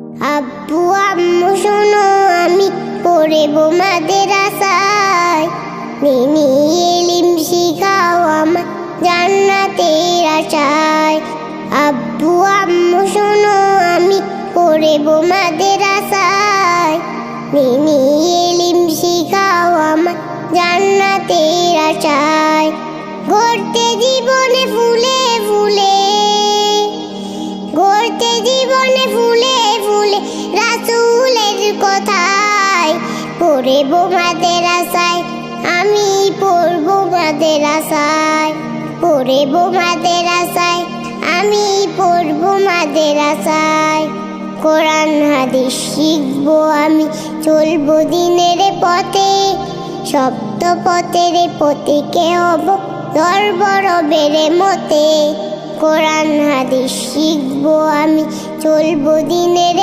আব্বু আম্মু শোনো, আমি পড়বো মাদ্রাসায়। দিনী ইলম শিখাও আমার জান্নাতের আশায়। আব্বু আম্মু শোনো, আমি পড়বো মাদ্রাসায়। দিনী ইলম শিখাও আমার জান্নাতের আশায়। গড়তে জীবনে ফুলে ফুলে, গড়তে জীবনে ফুলে ফুলে রাসূলের কথায়। পড়বো মাদ্রাসায়, আমি পড়বো মাদ্রাসায়। পড়বো মাদ্রাসায়, আমি পড়বো মাদ্রাসায়। কোরআন হাদিস শিখবো আমি, চলবো দিনের পথে। সপ্ত পথের পথিকে হব ধরব রবের মতে। কোরআন হাদিস শিখবো আমি, চলবো দিনের